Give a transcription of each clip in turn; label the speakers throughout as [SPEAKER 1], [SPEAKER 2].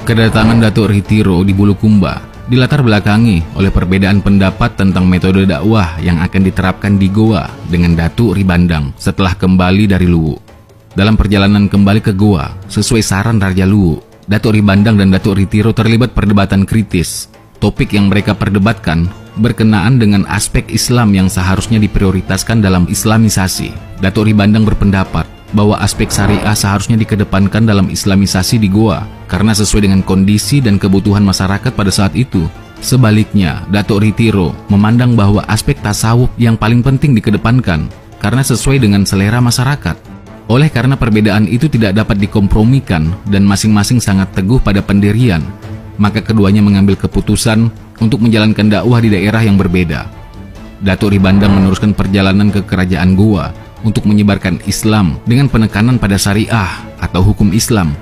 [SPEAKER 1] Kedatangan Datuk Ritiro di Bulukumba dilatar belakangi oleh perbedaan pendapat tentang metode dakwah yang akan diterapkan di Goa dengan Datuk Ribandang setelah kembali dari Luwu. Dalam perjalanan kembali ke Goa, sesuai saran Raja Luwu, Datuk Ribandang dan Datuk Ritiro terlibat perdebatan kritis. Topik yang mereka perdebatkan berkenaan dengan aspek Islam yang seharusnya diprioritaskan dalam islamisasi. Datuk Ribandang berpendapat bahwa aspek syariah seharusnya dikedepankan dalam islamisasi di Goa karena sesuai dengan kondisi dan kebutuhan masyarakat pada saat itu. Sebaliknya, Datuk Ritiro memandang bahwa aspek tasawuf yang paling penting dikedepankan karena sesuai dengan selera masyarakat. Oleh karena perbedaan itu tidak dapat dikompromikan dan masing-masing sangat teguh pada pendirian, maka keduanya mengambil keputusan untuk menjalankan dakwah di daerah yang berbeda. Datuk Ribandang meneruskan perjalanan ke kerajaan Goa untuk menyebarkan Islam dengan penekanan pada syariah atau hukum Islam,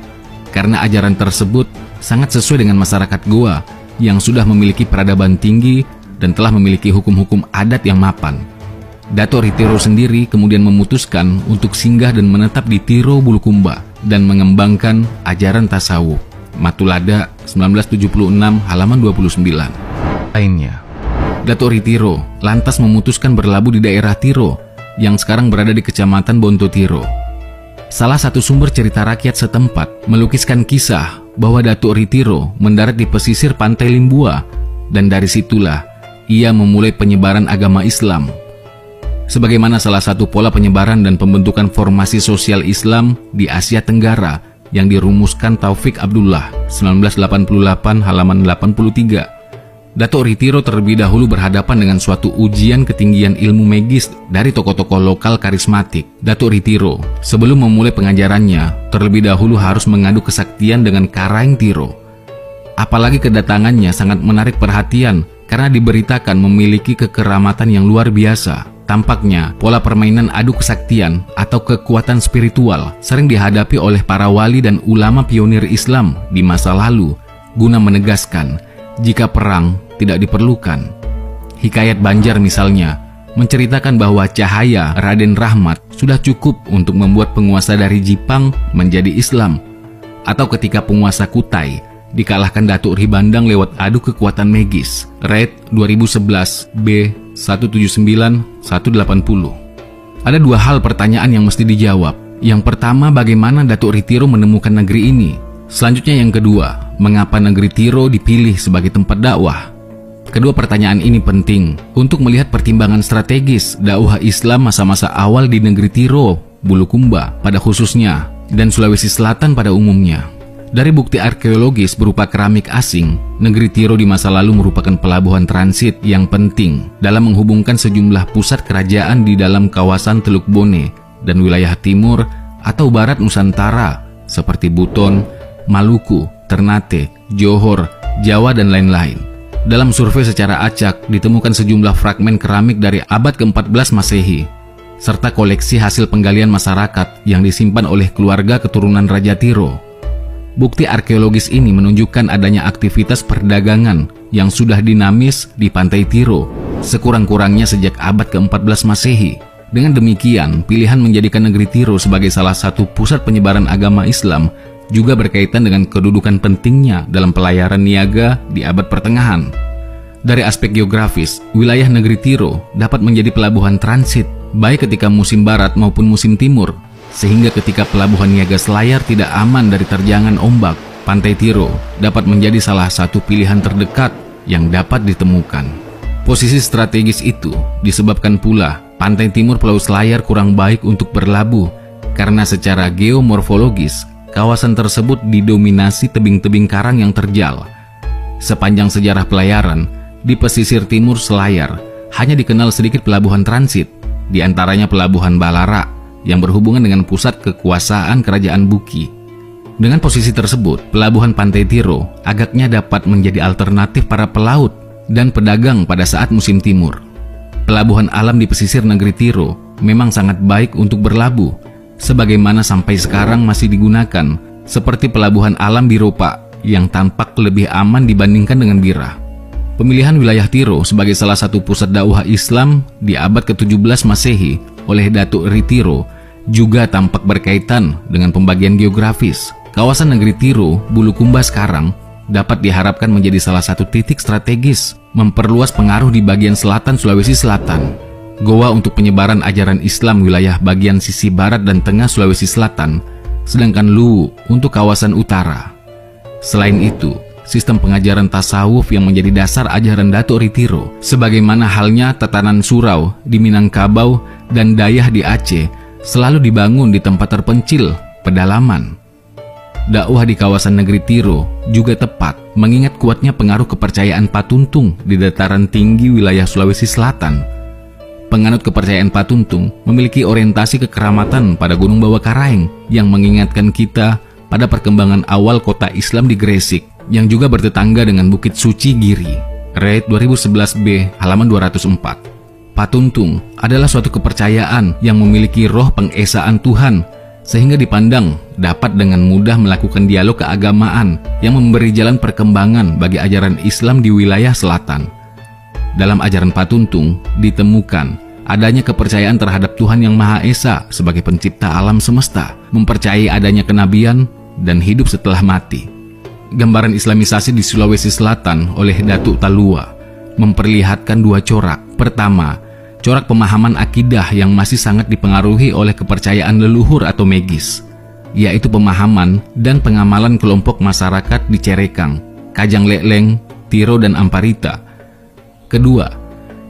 [SPEAKER 1] karena ajaran tersebut sangat sesuai dengan masyarakat Goa yang sudah memiliki peradaban tinggi dan telah memiliki hukum-hukum adat yang mapan. Datuk Ritiro sendiri kemudian memutuskan untuk singgah dan menetap di Tiro Bulukumba dan mengembangkan ajaran tasawuf. Matulada 1976 halaman 29. Lainnya, Datuk Ritiro lantas memutuskan berlabuh di daerah Tiro yang sekarang berada di Kecamatan Bontotiro. Salah satu sumber cerita rakyat setempat melukiskan kisah bahwa Datuk Ritiro mendarat di pesisir pantai Limbua dan dari situlah ia memulai penyebaran agama Islam. Sebagaimana salah satu pola penyebaran dan pembentukan formasi sosial Islam di Asia Tenggara yang dirumuskan Taufik Abdullah 1988 halaman 83. Datuk Ritiro terlebih dahulu berhadapan dengan suatu ujian ketinggian ilmu magis dari tokoh-tokoh lokal karismatik. Datuk Ritiro, sebelum memulai pengajarannya, terlebih dahulu harus mengadu kesaktian dengan Karaeng Tiro. Apalagi kedatangannya sangat menarik perhatian karena diberitakan memiliki kekeramatan yang luar biasa. Tampaknya, pola permainan adu kesaktian atau kekuatan spiritual sering dihadapi oleh para wali dan ulama pionir Islam di masa lalu guna menegaskan jika perang tidak diperlukan. Hikayat Banjar misalnya menceritakan bahwa cahaya Raden Rahmat sudah cukup untuk membuat penguasa dari Jipang menjadi Islam, atau ketika penguasa Kutai dikalahkan Datuk Ribandang lewat adu kekuatan magis. Red 2011 B 179-180. Ada dua hal pertanyaan yang mesti dijawab. Yang pertama, bagaimana Datuk Ritiro menemukan negeri ini? Selanjutnya yang kedua, mengapa negeri Tiro dipilih sebagai tempat dakwah? Kedua pertanyaan ini penting untuk melihat pertimbangan strategis dakwah Islam masa-masa awal di negeri Tiro, Bulukumba pada khususnya, dan Sulawesi Selatan pada umumnya. Dari bukti arkeologis berupa keramik asing, negeri Tiro di masa lalu merupakan pelabuhan transit yang penting dalam menghubungkan sejumlah pusat kerajaan di dalam kawasan Teluk Bone dan wilayah timur atau barat Nusantara seperti Buton, Maluku, Ternate, Johor, Jawa, dan lain-lain. Dalam survei secara acak, ditemukan sejumlah fragmen keramik dari abad ke-14 Masehi, serta koleksi hasil penggalian masyarakat yang disimpan oleh keluarga keturunan Raja Tiro. Bukti arkeologis ini menunjukkan adanya aktivitas perdagangan yang sudah dinamis di pantai Tiro, sekurang-kurangnya sejak abad ke-14 Masehi. Dengan demikian, pilihan menjadikan negeri Tiro sebagai salah satu pusat penyebaran agama Islam juga berkaitan dengan kedudukan pentingnya dalam pelayaran niaga di abad pertengahan. Dari aspek geografis, wilayah negeri Tiro dapat menjadi pelabuhan transit, baik ketika musim barat maupun musim timur, sehingga ketika pelabuhan niaga Selayar tidak aman dari terjangan ombak, pantai Tiro dapat menjadi salah satu pilihan terdekat yang dapat ditemukan. Posisi strategis itu disebabkan pula pantai timur Pulau Selayar kurang baik untuk berlabuh, karena secara geomorfologis, kawasan tersebut didominasi tebing-tebing karang yang terjal. Sepanjang sejarah pelayaran, di pesisir timur Selayar hanya dikenal sedikit pelabuhan transit, di antaranya pelabuhan Balara yang berhubungan dengan pusat kekuasaan Kerajaan Buki. Dengan posisi tersebut, pelabuhan pantai Tiro agaknya dapat menjadi alternatif para pelaut dan pedagang pada saat musim timur. Pelabuhan alam di pesisir negeri Tiro memang sangat baik untuk berlabuh, sebagaimana sampai sekarang masih digunakan, seperti pelabuhan alam Biropa yang tampak lebih aman dibandingkan dengan Bira. Pemilihan wilayah Tiro sebagai salah satu pusat dakwah Islam di abad ke-17 Masehi oleh Datuk Ritiro juga tampak berkaitan dengan pembagian geografis, kawasan negeri Tiro, Bulukumba sekarang dapat diharapkan menjadi salah satu titik strategis memperluas pengaruh di bagian selatan Sulawesi Selatan. Goa untuk penyebaran ajaran Islam wilayah bagian sisi barat dan tengah Sulawesi Selatan, sedangkan Luwu untuk kawasan utara. Selain itu, sistem pengajaran tasawuf yang menjadi dasar ajaran Datuk Ritiro, sebagaimana halnya tatanan surau di Minangkabau dan Dayah di Aceh, selalu dibangun di tempat terpencil, pedalaman. Dakwah di kawasan negeri Tiro juga tepat mengingat kuatnya pengaruh kepercayaan Patuntung di dataran tinggi wilayah Sulawesi Selatan. Penganut kepercayaan Patuntung memiliki orientasi kekeramatan pada Gunung Bawah Karaeng yang mengingatkan kita pada perkembangan awal kota Islam di Gresik yang juga bertetangga dengan Bukit Suci Giri. Red 2011B halaman 204. Patuntung adalah suatu kepercayaan yang memiliki roh pengesaan Tuhan sehingga dipandang dapat dengan mudah melakukan dialog keagamaan yang memberi jalan perkembangan bagi ajaran Islam di wilayah selatan. Dalam ajaran Patuntung ditemukan adanya kepercayaan terhadap Tuhan Yang Maha Esa sebagai pencipta alam semesta, mempercayai adanya kenabian dan hidup setelah mati. Gambaran Islamisasi di Sulawesi Selatan oleh Datuk Talua memperlihatkan dua corak. Pertama, corak pemahaman akidah yang masih sangat dipengaruhi oleh kepercayaan leluhur atau Megis, yaitu pemahaman dan pengamalan kelompok masyarakat di Cerekang, Kajang Lekleng, Tiro dan Amparita. Kedua,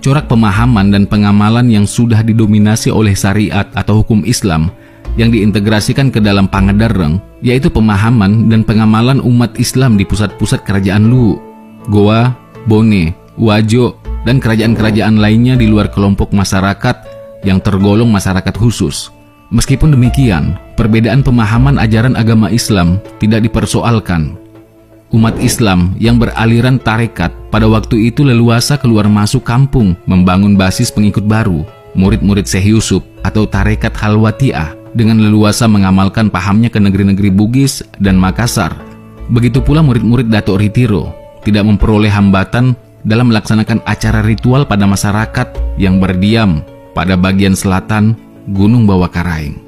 [SPEAKER 1] corak pemahaman dan pengamalan yang sudah didominasi oleh syariat atau hukum Islam yang diintegrasikan ke dalam Pangandaran, yaitu pemahaman dan pengamalan umat Islam di pusat-pusat kerajaan Luwu, Goa, Bone, Wajo, dan kerajaan-kerajaan lainnya di luar kelompok masyarakat yang tergolong masyarakat khusus. Meskipun demikian, perbedaan pemahaman ajaran agama Islam tidak dipersoalkan. Umat Islam yang beraliran tarekat pada waktu itu leluasa keluar masuk kampung membangun basis pengikut baru, murid-murid Syekh Yusuf atau tarekat Halwatiah, dengan leluasa mengamalkan pahamnya ke negeri-negeri Bugis dan Makassar. Begitu pula murid-murid Datuk Ritiro tidak memperoleh hambatan dalam melaksanakan acara ritual pada masyarakat yang berdiam pada bagian selatan Gunung Bawah Karaeng.